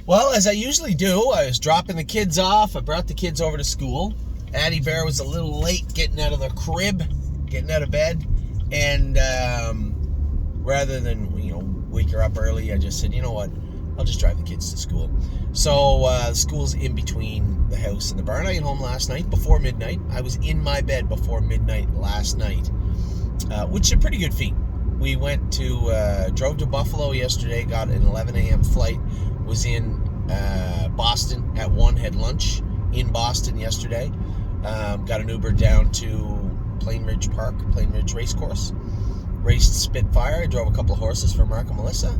Well, as I usually do, I was dropping the kids off. I brought the kids over to school. Addie Bear was a little late getting out of the crib, getting out of bed, and rather than wake her up early, I just said, you know what, I'll just drive the kids to school. So the school's in between the house and the barn. I got home last night before midnight. I was in my bed before midnight last night, which is a pretty good feat. We drove to Buffalo yesterday, got an 11 a.m. flight, was in Boston at 1, had lunch in Boston yesterday, got an Uber down to Plain Ridge Racecourse, raced Spitfire. I drove a couple of horses for Mark and Melissa.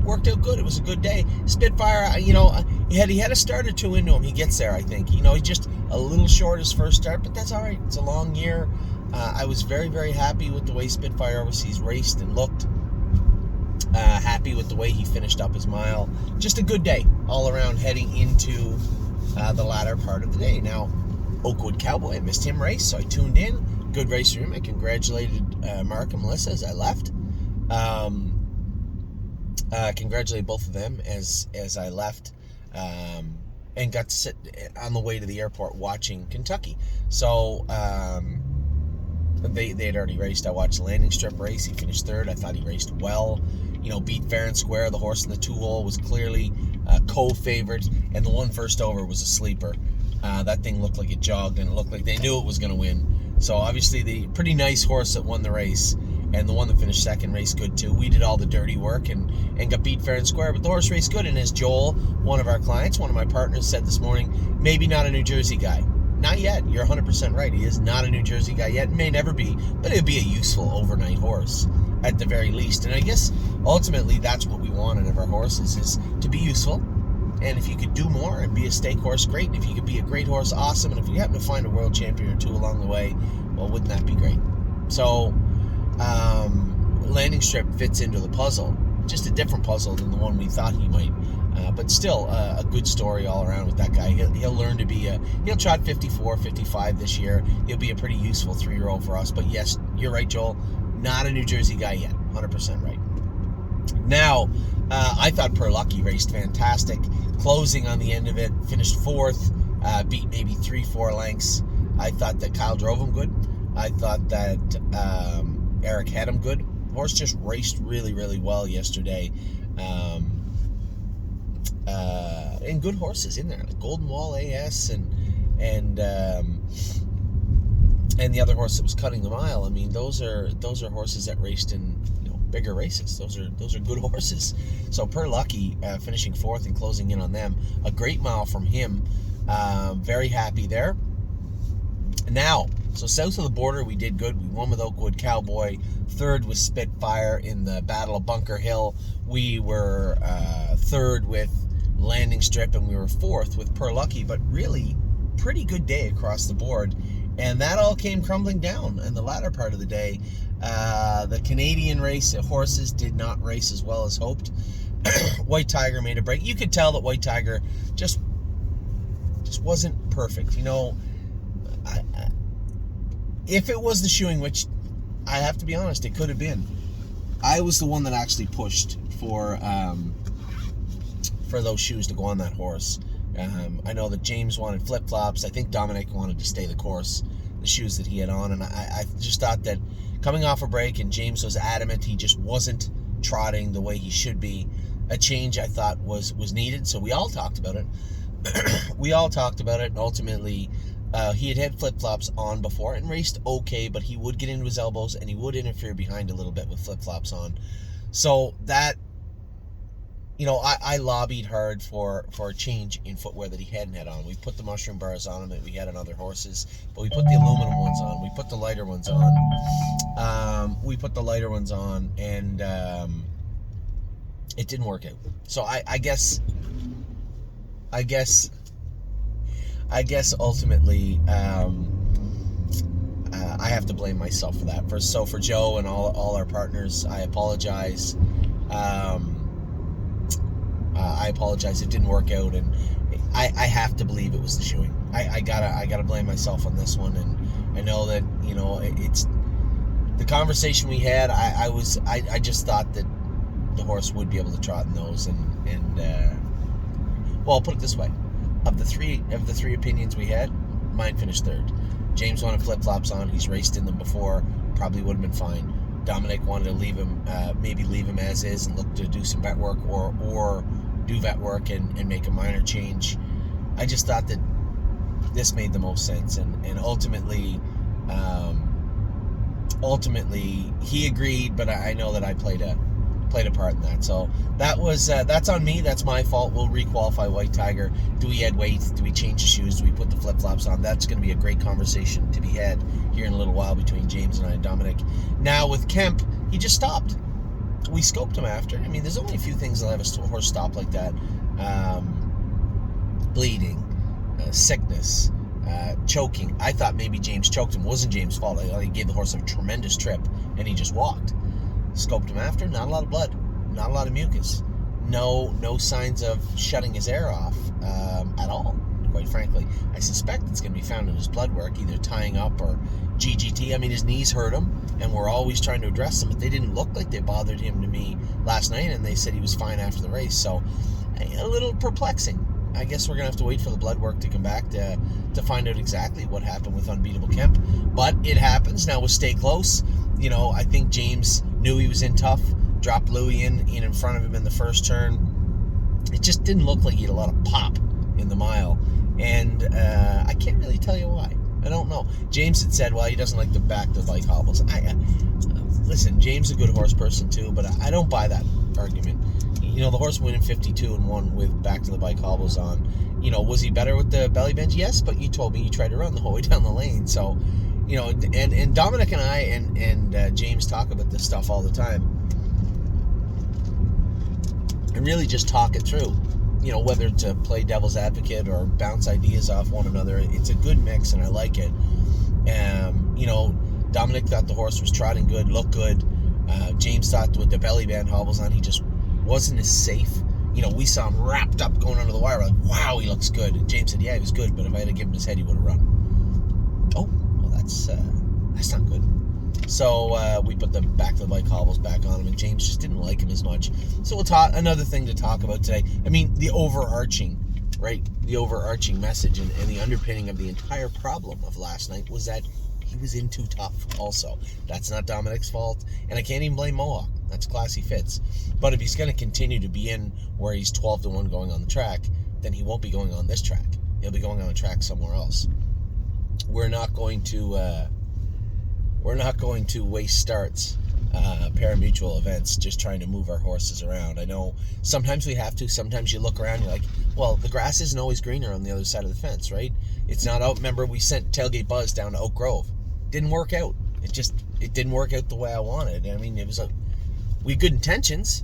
Worked out good. It was a good day. Spitfire, he had a start or two into him. He gets there, I think. He's just a little short his first start, but that's all right. It's a long year. I was very, very happy with the way Spitfire Overseas raced and looked. Happy with the way he finished up his mile. Just a good day all around heading into the latter part of the day. Now, Oakwood Cowboy, I missed him race, so I tuned in. Good race for him. I congratulated Mark and Melissa as I left. Congratulate both of them as I left, and got to sit on the way to the airport watching Kentucky. So they had already raced. I watched the Landing Strip race. He finished third. I thought he raced well. Beat Fair and Square. The horse in the 2-hole was clearly co-favorite, and the one first over was a sleeper. That thing looked like it jogged, and it looked like they knew it was going to win. So obviously the pretty nice horse that won the race, and the one that finished second raced good too. We did all the dirty work and got beat fair and square, but the horse raced good. And as Joel, one of our clients, one of my partners, said this morning, maybe not a New Jersey guy. Not yet. You're 100% right. He is not a New Jersey guy yet. May never be, but it'd be a useful overnight horse at the very least. And I guess ultimately that's what we want out of our horses, is to be useful. And if you could do more and be a stake horse, great. And if you could be a great horse, awesome. And if you happen to find a world champion or two along the way, well, wouldn't that be great? So Landing Strip fits into the puzzle. Just a different puzzle than the one we thought he might. But still, a good story all around with that guy. He'll learn to be he'll trot 54, 55 this year. He'll be a pretty useful 3-year-old for us. But yes, you're right, Joel. Not a New Jersey guy yet. 100% right. Now, I thought Per Lucky raced fantastic. Closing on the end of it, finished fourth, beat maybe 3-4 lengths. I thought that Kyle drove him good. I thought that Eric had him good. Horse just raced really, really well yesterday. And good horses in there, like Golden Wall AS and the other horse that was cutting the mile. I mean, those are horses that raced in bigger races. Those are good horses. So Per Lucky finishing fourth and closing in on them. A great mile from him. Very happy there. Now, so south of the border, we did good. We won with Oakwood Cowboy. Third was Spitfire in the Battle of Bunker Hill. We were third with Landing Strip, and we were fourth with Per Lucky. But really, pretty good day across the board. And that all came crumbling down in the latter part of the day. The Canadian race horses did not race as well as hoped. White Tiger made a break. You could tell that White Tiger just wasn't perfect. If it was the shoeing, which I have to be honest, it could have been, I was the one that actually pushed for those shoes to go on that horse. I know that James wanted flip-flops. I think Dominic wanted to stay the course, the shoes that he had on, and I just thought that coming off a break, and James was adamant he just wasn't trotting the way he should be, a change I thought was needed. So we all talked about it. And ultimately he had flip-flops on before and raced okay, but he would get into his elbows and he would interfere behind a little bit with flip-flops on. So that, I lobbied hard for a change in footwear that he hadn't had on. We put the mushroom bars on him that we had on other horses, but we put the aluminum ones on. We put the lighter ones on. And it didn't work out. So I guess ultimately I have to blame myself for that. For Joe and all our partners, I apologize. I apologize. It didn't work out, and I have to believe it was the shoeing. I gotta blame myself on this one, and I know that it's the conversation we had. I just thought that the horse would be able to trot in those, and Well, I'll put it this way: of the three opinions we had, mine finished third. James wanted flip-flops on. He's raced in them before. Probably would have been fine. Dominic wanted to leave him, maybe leave him as is and look to do some vet work, or do vet work and make a minor change. I just thought that this made the most sense, and ultimately he agreed, but I know that I played a part in that. So that's on me. That's my fault. We'll requalify White Tiger. Do we add weight? Do we change the shoes? Do we put the flip-flops on? That's going to be a great conversation to be had here in a little while between James and I and Dominic. Now with Kemp, he just stopped. We scoped him after. I mean, there's only a few things that'll have a horse stop like that. Bleeding, sickness, choking. I thought maybe James choked him. It wasn't James' fault. He gave the horse a tremendous trip, and he just walked. Scoped him after, not a lot of blood, not a lot of mucus, no signs of shutting his air off at all, quite frankly. I suspect it's going to be found in his blood work, either tying up or GGT. I mean, his knees hurt him, and we're always trying to address them, but they didn't look like they bothered him to me last night, and they said he was fine after the race, so a little perplexing. I guess we're going to have to wait for the blood work to come back to find out exactly what happened with Unbeatable Kemp. But it happens. Now we'll stay close. You know, I think James knew he was in tough, dropped Louis in front of him in the first turn. It just didn't look like he had a lot of pop in the mile. And I can't really tell you why. I don't know. James had said, well, he doesn't like the back to the bike hobbles. Listen, James is a good horse person too, but I don't buy that argument. You know, the horse went in 52-1 with back to the bike hobbles on. You know, was he better with the belly bends? Yes, but you told me you tried to run the whole way down the lane. So, you know, and Dominic and I and James talk about this stuff all the time. And really just talk it through. You know, whether to play devil's advocate or bounce ideas off one another. It's a good mix, and I like it. You know, Dominic thought the horse was trotting good, looked good. James thought with the belly band hobbles on, he just wasn't as safe. You know, we saw him wrapped up going under the wire. We're like, wow, he looks good. And James said, yeah, he was good, but if I had to give him his head, he would have run. Oh, well, that's not good. So we put the back to the bike hobbles back on him, and James just didn't like him as much. So we'll talk. Another thing to talk about today. I mean, the overarching message and the underpinning of the entire problem of last night was that he was in too tough also. That's not Dominic's fault, and I can't even blame Mohawk. That's Classy Fitz. But if he's going to continue to be in where he's 12-1 going on the track, then he won't be going on this track. He'll be going on a track somewhere else. We're not going to waste starts, pari-mutuel events, just trying to move our horses around. I know sometimes we have to. Sometimes you look around, you're like, well, the grass isn't always greener on the other side of the fence, right? It's not out. Remember, we sent Tailgate Buzz down to Oak Grove. Didn't work out. It didn't work out the way I wanted. I mean, we had good intentions.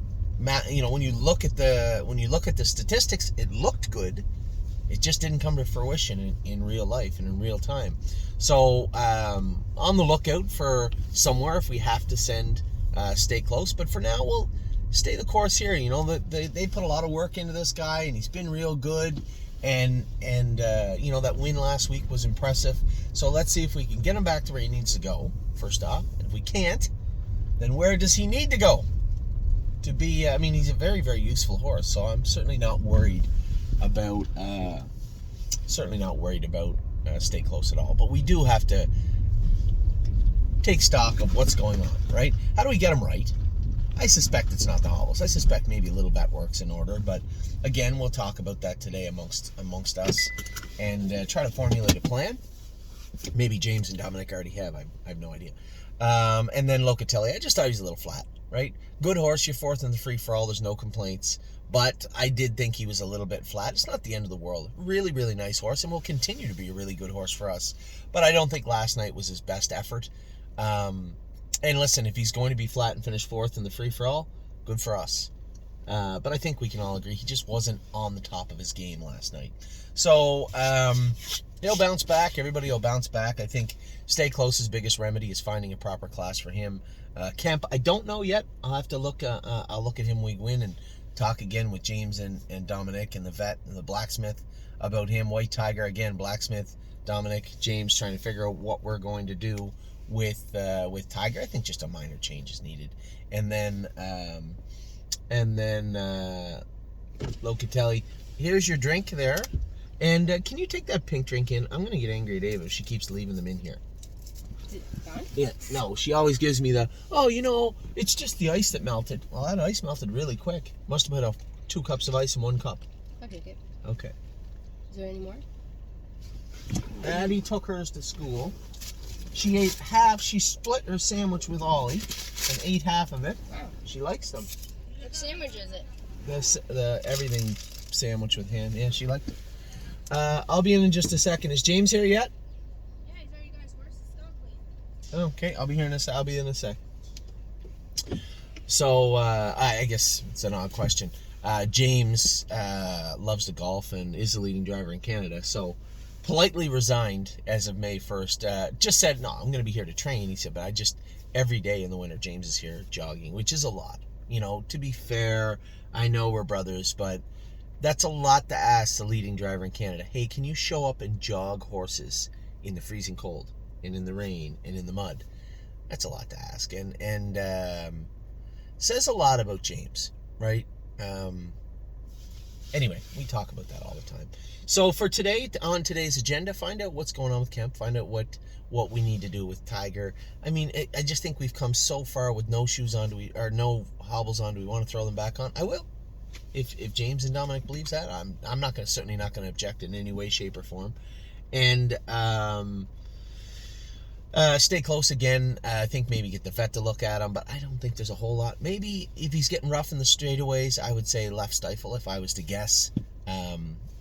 You know, when you look at the statistics, it looked good. It just didn't come to fruition in real life and in real time. So on the lookout for somewhere if we have to stay close. But for now, we'll stay the course here. You know, they put a lot of work into this guy, and he's been real good. And you know, that win last week was impressive. So let's see if we can get him back to where he needs to go, first off. And if we can't, then where does he need to go to be? I mean, he's a very, very useful horse. So I'm certainly not worried about stay close at all. But we do have to take stock of what's going on, right? How do we get them right? I suspect it's not the hobbles. I suspect maybe a little vet work's in order, but again, we'll talk about that today amongst us and try to formulate a plan. Maybe James and Dominic already have. I have no idea. And then Locatelli, I just thought he was a little flat, right? Good horse, you're fourth in the free-for-all. There's no complaints. But I did think he was a little bit flat. It's not the end of the world. Really, really nice horse, and will continue to be a really good horse for us. But I don't think last night was his best effort. And listen, if he's going to be flat and finish fourth in the free-for-all, good for us. But I think we can all agree he just wasn't on the top of his game last night. So he'll bounce back. Everybody will bounce back. I think stay close's biggest remedy is finding a proper class for him. Kemp, I don't know yet. I'll have to look. I'll look at him when we win and talk again with James and Dominic and the vet and the blacksmith about him. White Tiger, again, blacksmith, Dominic, James, trying to figure out what we're going to do with Tiger. I think just a minor change is needed. And then Locatelli. Here's your drink there. And can you take that pink drink in? I'm going to get angry at Ava if she keeps leaving them in here. Is it gone? Yeah, no, she always gives me the, it's just the ice that melted. Well, that ice melted really quick. Must have put 2 cups of ice in 1 cup. Okay, good. Okay. Is there any more? Addie took hers to school. She split her sandwich with Ollie and ate half of it. Wow. She likes them. What sandwich is it? The everything sandwich with ham. Yeah, she liked it. I'll be in just a second. Is James here yet? Yeah, he's already got his horse's dog clean. Okay, I'll be here in a sec. I'll be in a sec. So I guess it's an odd question. James loves to golf and is the leading driver in Canada. So politely resigned as of May 1st. Just said, no, I'm going to be here to train. He said, but every day in the winter, James is here jogging, which is a lot. To be fair, I know we're brothers, but that's a lot to ask the leading driver in Canada. Hey, can you show up and jog horses in the freezing cold and in the rain and in the mud? That's a lot to ask. And says a lot about James, right? Anyway, we talk about that all the time. So for today, on today's agenda, find out what's going on with Kemp, find out what we need to do with Tiger. I mean, I just think we've come so far with no shoes on, or no hobbles on. Do we want to throw them back on? I will. If James and Dominic believes that, I'm certainly not going to object in any way, shape, or form. And stay close again. I think maybe get the vet to look at him, but I don't think there's a whole lot. Maybe if he's getting rough in the straightaways, I would say left stifle if I was to guess.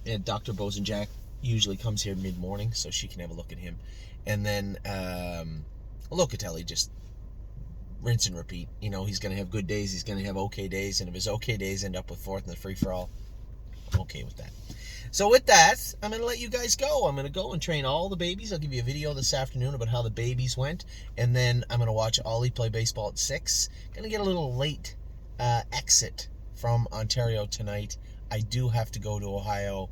And Dr. Bozenjack usually comes here mid-morning, so she can have a look at him. And then Locatelli, just rinse and repeat. He's going to have good days, he's going to have okay days, and if his okay days end up with 4th in the free-for-all, I'm okay with that. So with that, I'm going to let you guys go. I'm going to go and train all the babies. I'll give you a video this afternoon about how the babies went, and then I'm going to watch Ollie play baseball at 6. Going to get a little late exit from Ontario tonight. I do have to go to Ohio,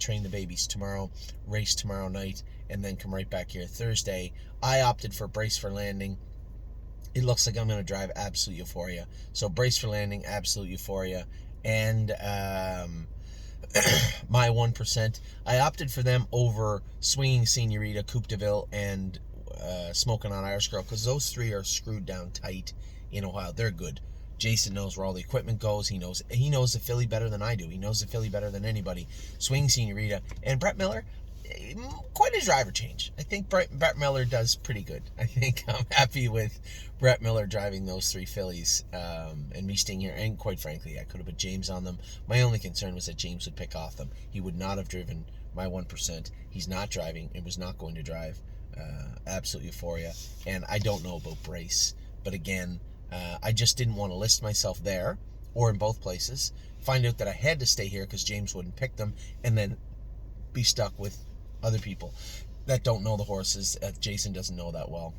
train the babies tomorrow, race tomorrow night, and then come right back here Thursday. I opted for Brace for Landing. It looks like I'm going to drive Absolute Euphoria. So Brace for Landing, Absolute Euphoria, and my 1%. I opted for them over Swinging Senorita, Coupe de Ville, and Smoking on Irish Girl, because those 3 are screwed down tight in Ohio. They're good. Jason knows where all the equipment goes. He knows the filly better than I do. He knows the filly better than anybody. Swing Senorita. And Brett Miller, quite a driver change. I think Brett Miller does pretty good. I think I'm happy with Brett Miller driving those 3 fillies and me staying here. And quite frankly, I could have put James on them. My only concern was that James would pick off them. He would not have driven my 1%. He's not driving and was not going to drive Absolute Euphoria. And I don't know about Brace. But again, I just didn't want to list myself there or in both places, find out that I had to stay here because James wouldn't pick them, and then be stuck with other people that don't know the horses. Jason doesn't know that well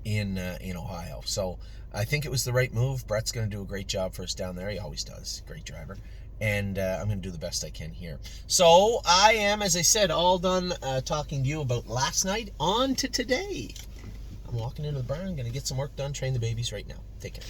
in Ohio. So I think it was the right move. Brett's going to do a great job for us down there. He always does. Great driver. And I'm going to do the best I can here. So I am, as I said, all done talking to you about last night. On to today. I'm walking into the barn. I'm going to get some work done, train the babies right now. Take care.